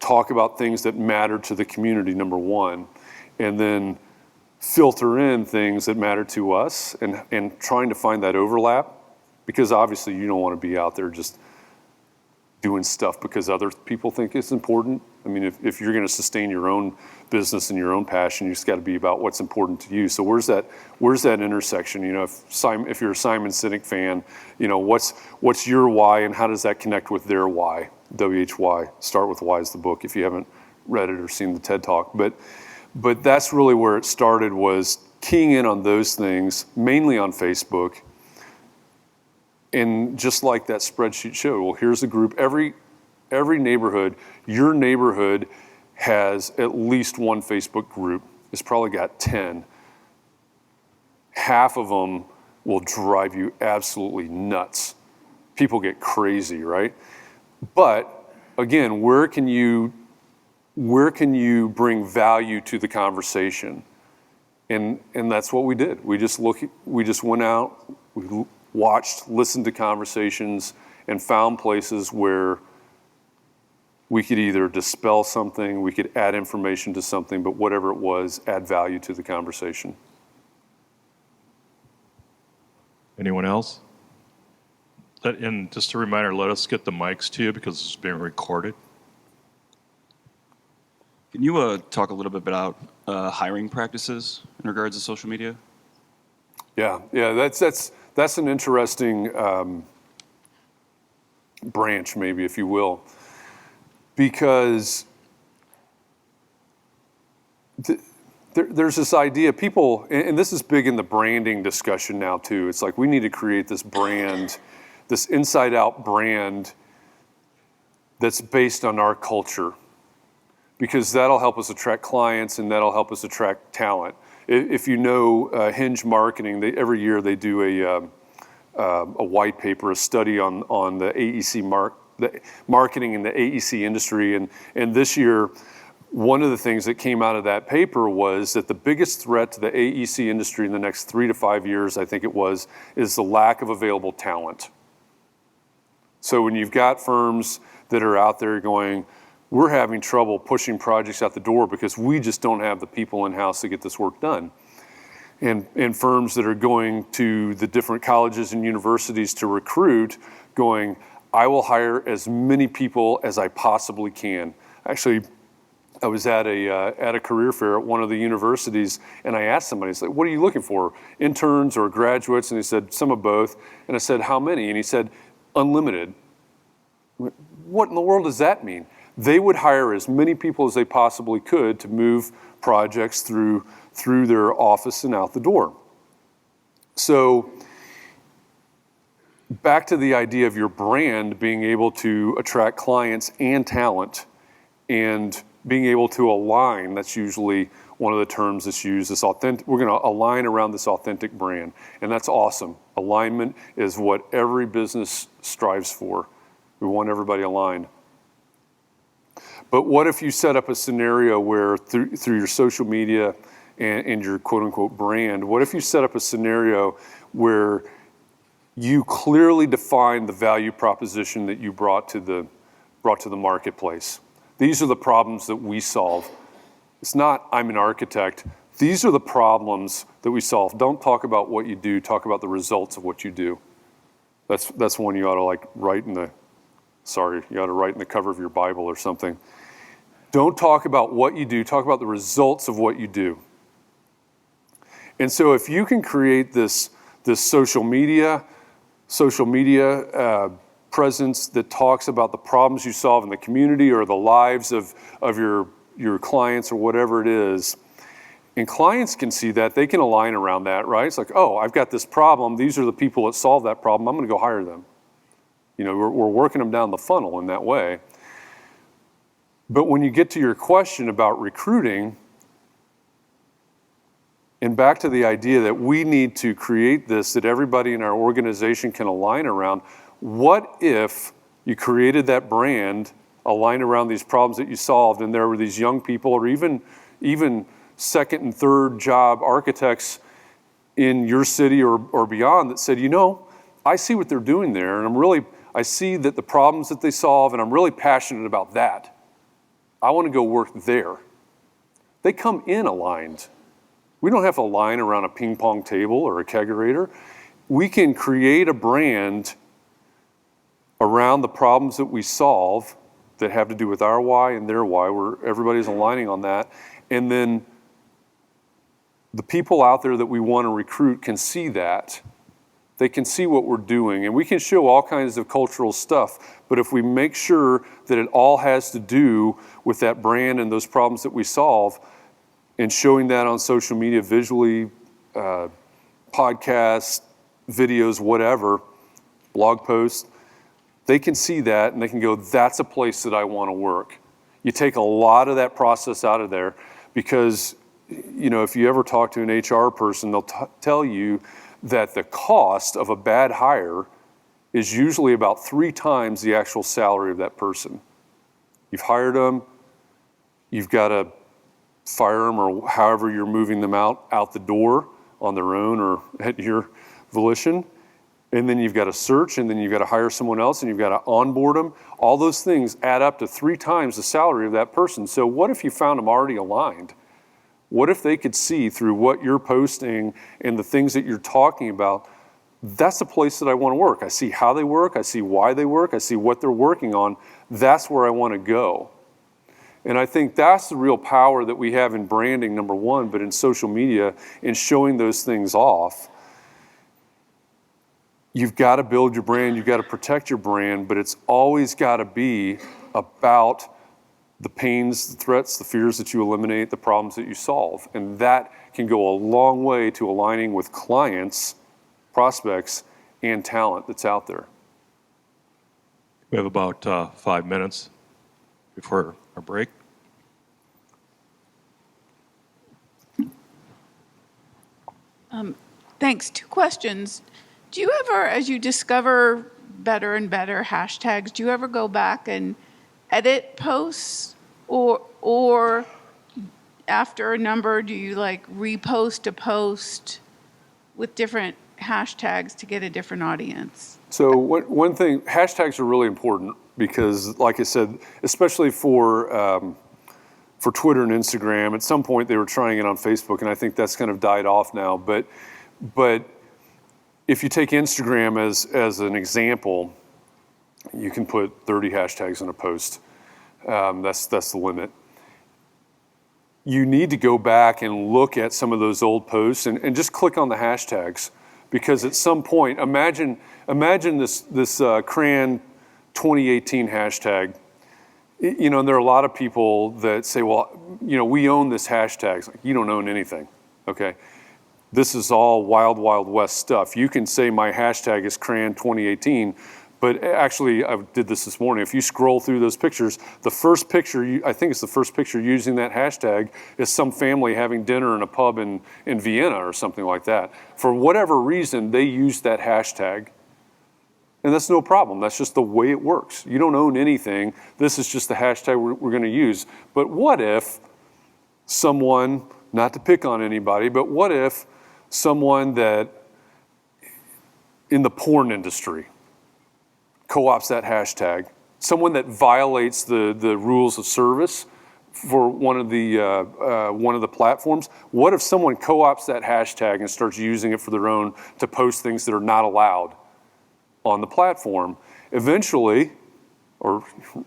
talk about things that matter to the community, number one, and then filter in things that matter to us, and trying to find that overlap, because obviously you don't want to be out there just doing stuff because other people think it's important. I mean, if you're going to sustain your own business and your own passion, you just got to be about what's important to you. So where's that intersection? If you're a Simon Sinek fan, what's your why and how does that connect with their why? WHY. Start with Why is the book if you haven't read it or seen the TED Talk. But that's really where it started, was keying in on those things, mainly on Facebook. And just like that spreadsheet showed, well, here's a group. Every neighborhood, your neighborhood has at least one Facebook group. It's probably got 10. Half of them will drive you absolutely nuts. People get crazy, right? But again, where can you bring value to the conversation? And that's what we did. We just went out, we watched, listened to conversations, and found places where we could either dispel something, we could add information to something, but whatever it was, add value to the conversation. Anyone else? And just a reminder, let us get the mics to you because it's being recorded. Can you talk a little bit about hiring practices in regards to social media? Yeah, that's an interesting branch, maybe, if you will, because there's this idea, people, and this is big in the branding discussion now too. It's like we need to create this brand, this inside-out brand that's based on our culture, because that'll help us attract clients and that'll help us attract talent. If you know Hinge Marketing, every year they do a white paper, a study on the AEC the marketing in the AEC industry, and this year, one of the things that came out of that paper was that the biggest threat to the AEC industry in the next 3 to 5 years, I think it was, is the lack of available talent. So when you've got firms that are out there going, we're having trouble pushing projects out the door because we just don't have the people in-house to get this work done. And firms that are going to the different colleges and universities to recruit, going, I will hire as many people as I possibly can. Actually, I was at a career fair at one of the universities, and I asked somebody, I said, what are you looking for, interns or graduates? And he said, some of both. And I said, how many? And he said, unlimited. What in the world does that mean? They would hire as many people as they possibly could to move projects through their office and out the door. So back to the idea of your brand being able to attract clients and talent and being able to align, that's usually one of the terms that's used, this authentic, we're going to align around this authentic brand, and that's awesome. Alignment is what every business strives for. We want everybody aligned. But what if you set up a scenario where through your social media and your quote unquote brand, what if you set up a scenario where you clearly define the value proposition that you brought to the marketplace? These are the problems that we solve. It's not, I'm an architect. These are the problems that we solve. Don't talk about what you do, talk about the results of what you do. That's one you ought to like write in the, you ought to write in the cover of your Bible or something. Don't talk about what you do, talk about the results of what you do. And so if you can create this social media presence that talks about the problems you solve in the community or the lives of your clients or whatever it is, and clients can see that, they can align around that, right? It's like, oh, I've got this problem. These are the people that solve that problem. I'm going to go hire them. You know, we're working them down the funnel in that way. But when you get to your question about recruiting, and back to the idea that we need to create this, that everybody in our organization can align around, what if you created that brand aligned around these problems that you solved, and there were these young people or even second and third job architects in your city or beyond that said, you know, I see what they're doing there, and I see that the problems that they solve, and I'm really passionate about that. I want to go work there. They come in aligned. We don't have to align around a ping pong table or a kegerator. We can create a brand around the problems that we solve that have to do with our why and their why, where everybody's aligning on that. And then the people out there that we want to recruit can see that. They can see what we're doing, and we can show all kinds of cultural stuff, but if we make sure that it all has to do with that brand and those problems that we solve, and showing that on social media visually, podcasts, videos, whatever, blog posts, they can see that and they can go, that's a place that I want to work. You take a lot of that process out of there because, you know, if you ever talk to an HR person, they'll tell you that the cost of a bad hire is usually about 3 times the actual salary of that person. You've hired them, you've got to fire them or however you're moving them out the door on their own or at your volition. And then you've got to search, and then you've got to hire someone else, and you've got to onboard them. All those things add up to 3 times the salary of that person. So what if you found them already aligned? What if they could see through what you're posting and the things that you're talking about, that's the place that I want to work. I see how they work. I see why they work. I see what they're working on. That's where I want to go. And I think that's the real power that we have in branding, number one, but in social media, in showing those things off. You've got to build your brand. You've got to protect your brand, but it's always got to be about the pains, the threats, the fears that you eliminate, the problems that you solve. And that can go a long way to aligning with clients, prospects, and talent that's out there. We have about 5 minutes before our break. Thanks. 2 questions. Do you ever, as you discover better and better hashtags, do you ever go back and edit posts, or after a number, do you like repost a post with different hashtags to get a different audience? So one thing, hashtags are really important because, like I said, especially for Twitter and Instagram, at some point they were trying it on Facebook, and I think that's kind of died off now. But if you take Instagram as an example, you can put 30 hashtags in a post. That's the limit. You need to go back and look at some of those old posts and just click on the hashtags, because at some point, imagine this CRAN 2018 hashtag. You know, and there are a lot of people that say, well, you know, we own this hashtag. It's like, you don't own anything, okay? This is all wild, wild west stuff. You can say my hashtag is CRAN 2018, but actually I did this morning. If you scroll through those pictures, the first picture, I think it's the first picture using that hashtag, is some family having dinner in a pub in Vienna or something like that. For whatever reason, they used that hashtag. And that's no problem. That's just the way it works. You don't own anything. This is just the hashtag we're going to use. But what if someone, not to pick on anybody, but what if someone that in the porn industry co-ops that hashtag, someone that violates the rules of service for one of the platforms? What if someone co-ops that hashtag and starts using it for their own to post things that are not allowed on the platform? Eventually, or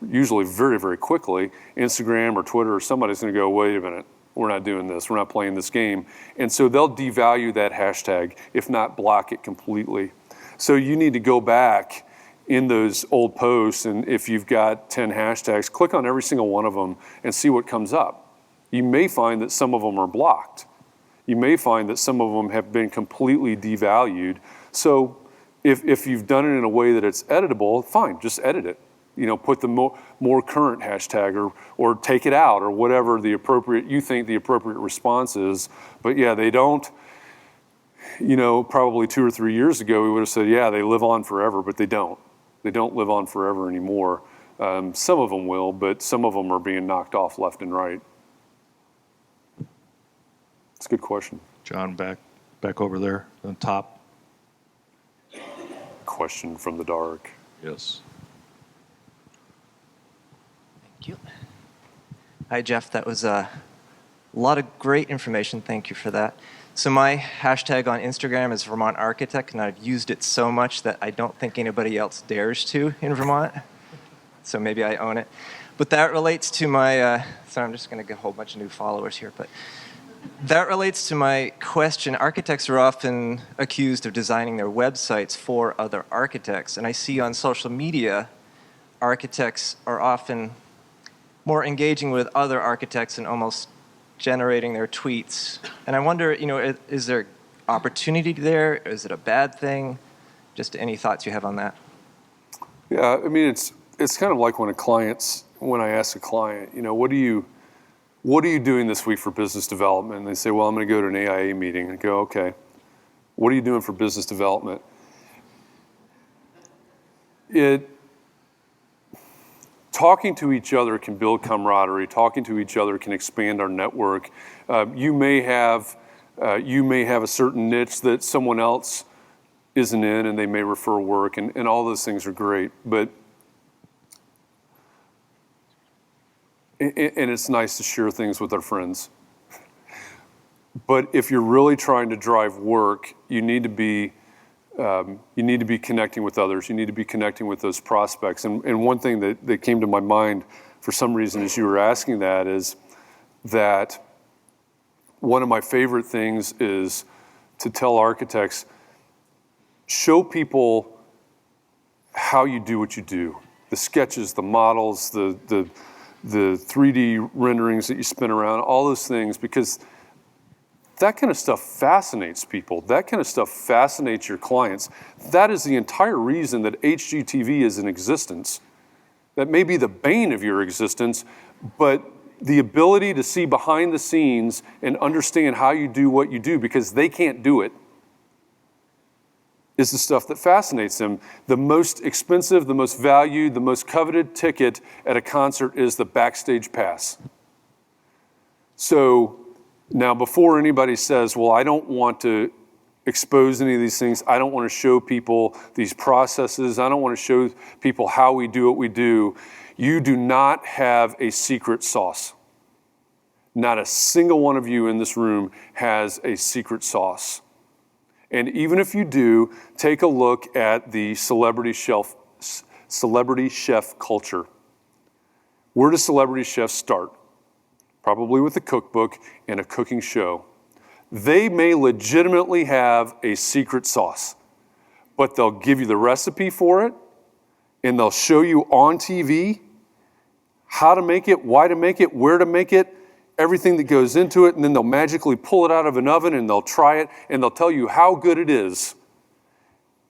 usually very, very quickly, Instagram or Twitter or somebody's going to go, wait a minute, we're not doing this, we're not playing this game. And so they'll devalue that hashtag, if not block it completely. So you need to go back in those old posts, and if you've got 10 hashtags, click on every single one of them and see what comes up. You may find that some of them are blocked. You may find that some of them have been completely devalued. So if you've done it in a way that it's editable, fine, just edit it. Put the more current hashtag or take it out or whatever you think the appropriate response is. But yeah, they don't. Probably 2 or 3 years ago, we would have said, yeah, they live on forever, but they don't. They don't live on forever anymore. Some of them will, but some of them are being knocked off left and right. It's a good question. John, back over there on top. Question from the dark. Yes. Thank you. Hi, Jeff. That was a lot of great information. Thank you for that. So my hashtag on Instagram is Vermont Architect, and I've used it so much that I don't think anybody else dares to in Vermont. So maybe I own it. But that relates to my, so I'm just going to get a whole bunch of new followers here, but that relates to my question. Architects are often accused of designing their websites for other architects, and I see on social media, architects are often more engaging with other architects and almost generating their tweets. And I wonder, is there opportunity there? Is it a bad thing? Just any thoughts you have on that? Yeah, I mean, it's kind of like when I ask a client, what are you doing this week for business development? And they say, well, I'm going to go to an AIA meeting. And I go, okay, what are you doing for business development? Talking to each other can build camaraderie. Talking to each other can expand our network. You may have a certain niche that someone else isn't in, and they may refer work, and all those things are great. But and it's nice to share things with our friends. But if you're really trying to drive work, you need to be connecting with others. You need to be connecting with those prospects. And one thing that came to my mind for some reason as you were asking that is that one of my favorite things is to tell architects, show people how you do what you do. The sketches, the models, the 3D renderings that you spin around, all those things, because that kind of stuff fascinates people. That kind of stuff fascinates your clients. That is the entire reason that HGTV is in existence. That may be the bane of your existence, but the ability to see behind the scenes and understand how you do what you do, because they can't do it, is the stuff that fascinates them. The most expensive, the most valued, the most coveted ticket at a concert is the backstage pass. So now, before anybody says, well, I don't want to expose any of these things, I don't want to show people these processes, I don't want to show people how we do what we do, you do not have a secret sauce. Not a single one of you in this room has a secret sauce. And even if you do, take a look at the celebrity chef culture. Where do celebrity chefs start? Probably with a cookbook and a cooking show. They may legitimately have a secret sauce, but they'll give you the recipe for it, and they'll show you on TV how to make it, why to make it, where to make it, everything that goes into it, and then they'll magically pull it out of an oven and they'll try it and they'll tell you how good it is.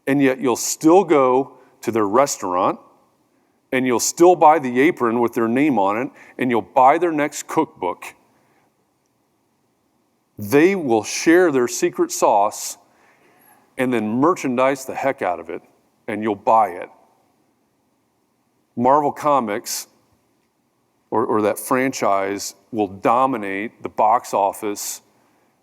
And yet you'll still go to their restaurant and you'll still buy the apron with their name on it, and you'll buy their next cookbook. They will share their secret sauce and then merchandise the heck out of it. and you'll buy it. Marvel Comics or that franchise will dominate the box office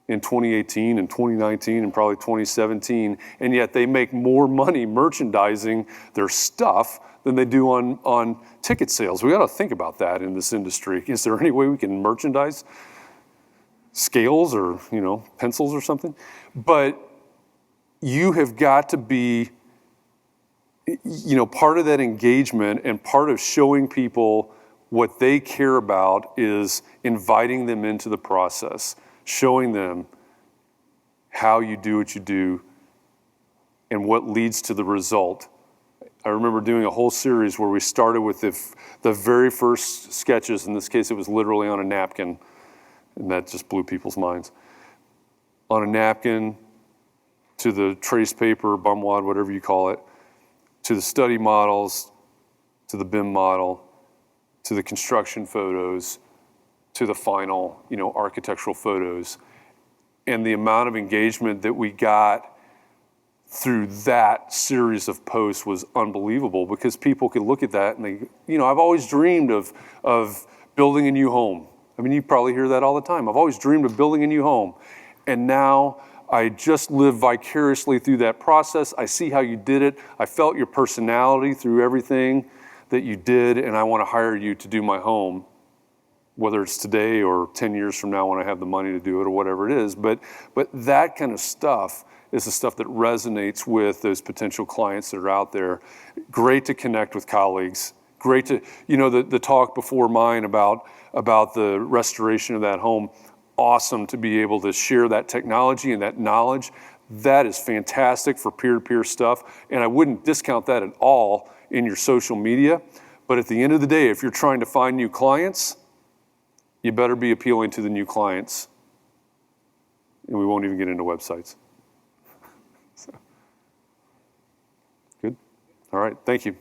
in 2018 and 2019 and probably 2017, and yet they make more money merchandising their stuff than they do on ticket sales. We got to think about that in this industry. Is there any way we can merchandise scales or, pencils or something? But you have got to be, part of that engagement and part of showing people what they care about is inviting them into the process, showing them how you do what you do and what leads to the result. I remember doing a whole series where we started with the very first sketches. In this case, it was literally on a napkin, and that just blew people's minds. On a napkin, to the trace paper, bum wad, whatever you call it, to the study models, to the BIM model, to the construction photos, to the final, architectural photos. And the amount of engagement that we got through that series of posts was unbelievable, because people could look at that and they, I've always dreamed of building a new home. I mean, you probably hear that all the time. I've always dreamed of building a new home. And now I just live vicariously through that process. I see how you did it. I felt your personality through everything that you did, and I want to hire you to do my home, whether it's today or 10 years from now when I have the money to do it or whatever it is. But that kind of stuff is the stuff that resonates with those potential clients that are out there. Great to connect with colleagues. Great to, the talk before mine about the restoration of that home. Awesome to be able to share that technology and that knowledge. That is fantastic for peer-to-peer stuff, and I wouldn't discount that at all in your social media. But at the end of the day, if you're trying to find new clients, you better be appealing to the new clients. And we won't even get into websites. So. Good? All right, thank you.